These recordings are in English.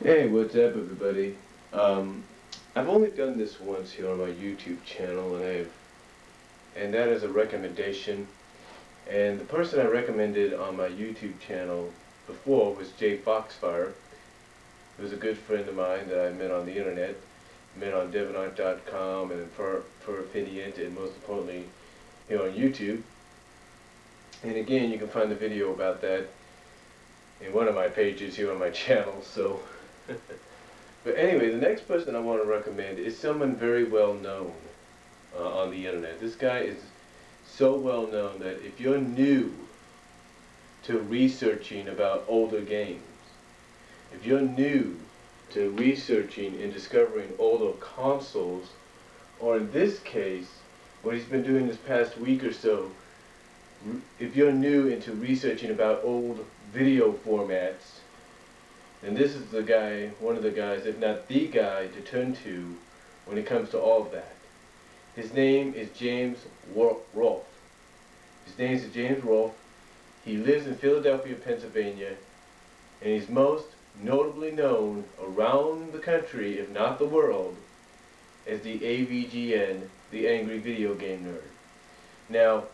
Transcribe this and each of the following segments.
Hey, what's up, everybody? I've only done this once here on my YouTube channel, and that is a recommendation. And the person I recommended on my YouTube channel before was Jay Foxfire, who's a good friend of mine that I met on the internet, met on Devinart.com and for Opinion, and most importantly here on YouTube. And again, you can find the video about that in one of my pages here on my channel. So. But anyway, the next person I want to recommend is someone very well known on the internet. This guy is so well known that if you're new to researching about older games, if you're new to researching and discovering older consoles, or in this case, what he's been doing this past week or so, if you're new into researching about old video formats, and this is the guy, one of the guys, if not the guy, to turn to when it comes to all of that. His name is James Rolfe. His name is James Rolfe. He lives in Philadelphia, Pennsylvania, and he's most notably known around the country, if not the world, as the AVGN, the Angry Video Game Nerd. Now,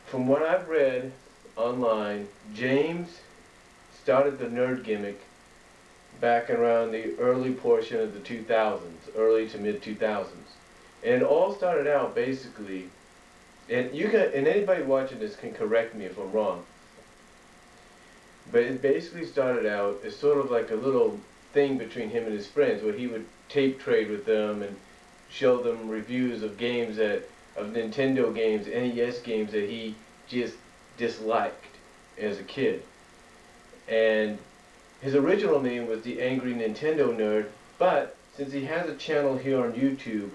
from what I've read online, James started the nerd gimmick back around the early portion of the 2000s, early to mid 2000s. And it all started out basically, and anybody watching this can correct me if I'm wrong, but it basically started out as sort of like a little thing between him and his friends where he would tape trade with them and show them reviews of games of Nintendo games, NES games that he just disliked as a kid. And his original name was the Angry Nintendo Nerd, but since he has a channel here on YouTube,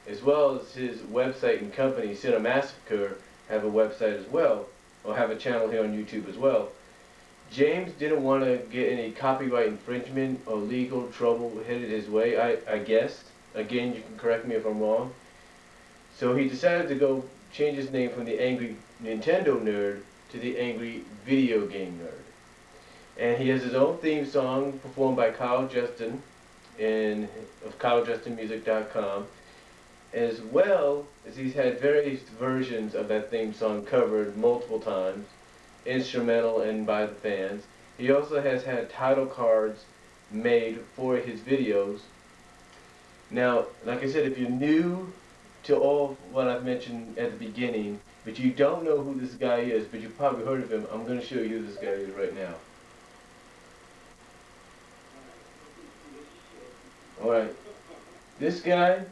as well as his website and company, Cinemassacre, have a website as well, or have a channel here on YouTube as well, James didn't want to get any copyright infringement or legal trouble headed his way, I guess. Again, you can correct me if I'm wrong. So he decided to go change his name from the Angry Nintendo Nerd to the Angry Video Game Nerd. And he has his own theme song performed by Kyle Justin of KyleJustinMusic.com, as well as he's had various versions of that theme song covered multiple times, instrumental and by the fans. He also has had title cards made for his videos. Now, like I said, if you're new to all what I've mentioned at the beginning, but you don't know who this guy is, but you've probably heard of him, I'm going to show you who this guy is right now. Alright, this guy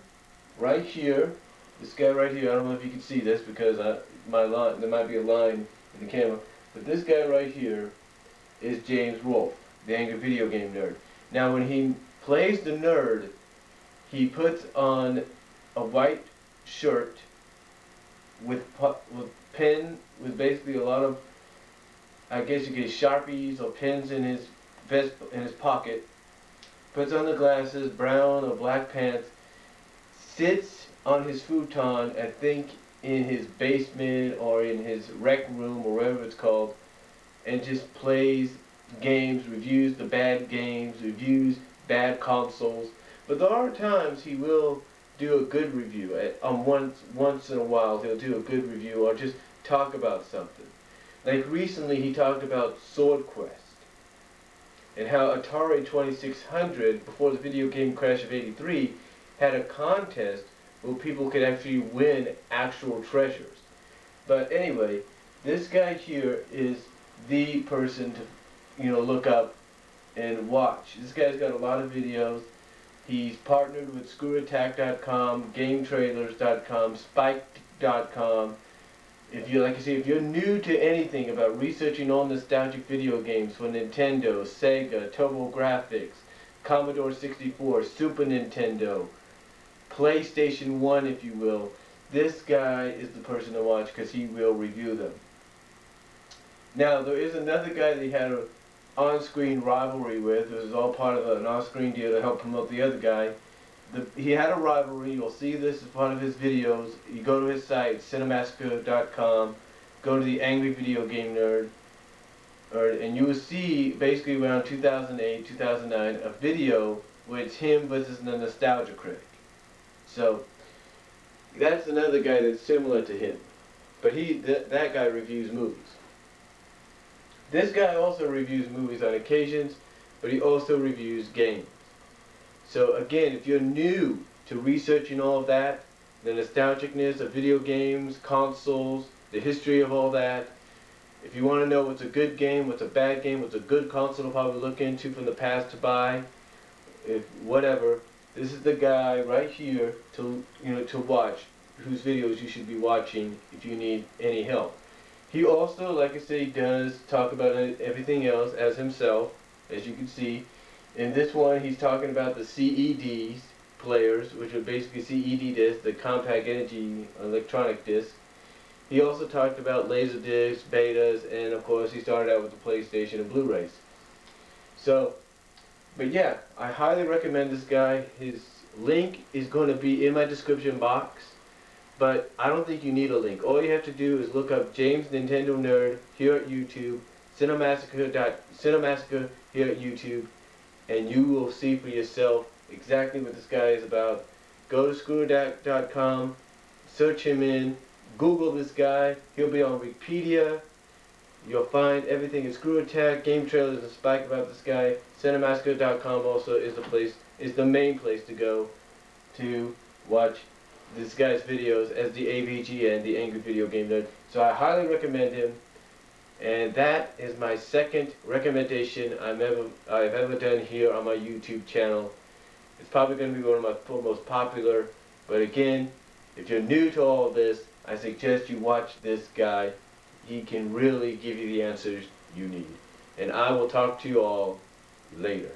right here, I don't know if you can see this because there might be a line in the camera, but this guy right here is James Rolfe, the Angry Video Game Nerd. Now when he plays the nerd, he puts on a white shirt with with basically a lot of, I guess you get Sharpies or pens in his vest, in his pocket, puts on the glasses, brown or black pants, sits on his futon, I think in his basement or in his rec room or whatever it's called, and just plays games, reviews the bad games, reviews bad consoles. But there are times he will do a good review. Once in a while he'll do a good review or just talk about something. Like recently he talked about Sword Quest and how Atari 2600, before the video game crash of '83, had a contest where people could actually win actual treasures. But anyway, this guy here is the person to look up and watch. This guy's got a lot of videos. He's partnered with ScrewAttack.com, GameTrailers.com, Spike.com. If you're new to anything about researching all nostalgic video games for Nintendo, Sega, TurboGrafx, Commodore 64, Super Nintendo, PlayStation 1 if you will, this guy is the person to watch because he will review them. Now there is another guy that he had an on-screen rivalry with. It was all part of an on-screen deal to help promote the other guy. He had a rivalry. You'll see this as part of his videos. You go to his site, cinemassacre.com, go to the Angry Video Game Nerd, and you will see basically around 2008, 2009, a video where it's him versus the nostalgia critic. So that's another guy that's similar to him, but that guy reviews movies. This guy also reviews movies on occasions, but he also reviews games. So again, if you're new to researching all of that, the nostalgicness of video games, consoles, the history of all that, if you want to know what's a good game, what's a bad game, what's a good console to probably look into from the past to buy, if whatever, this is the guy right here to to watch, whose videos you should be watching if you need any help. He also, like I say, does talk about everything else as himself, as you can see. In this one, he's talking about the CEDs players, which are basically CED discs, the compact energy electronic disc. He also talked about laser discs, betas, and of course he started out with the PlayStation and Blu-rays. So, but yeah, I highly recommend this guy. His link is going to be in my description box, but I don't think you need a link. All you have to do is look up James Nintendo Nerd here at YouTube, Cinemassacre here at YouTube, and you will see for yourself exactly what this guy is about. Go to screwattack.com, search him in, Google this guy. He'll be on Wikipedia. You'll find everything in Screw Attack, game trailers, and spike about this guy. Cinemassacre.com also is the main place to go to watch this guy's videos as the AVGN, the Angry Video Game Nerd. So I highly recommend him. And that is my second recommendation I've ever done here on my YouTube channel. It's probably going to be one of my most popular. But again, if you're new to all of this, I suggest you watch this guy. He can really give you the answers you need. And I will talk to you all later.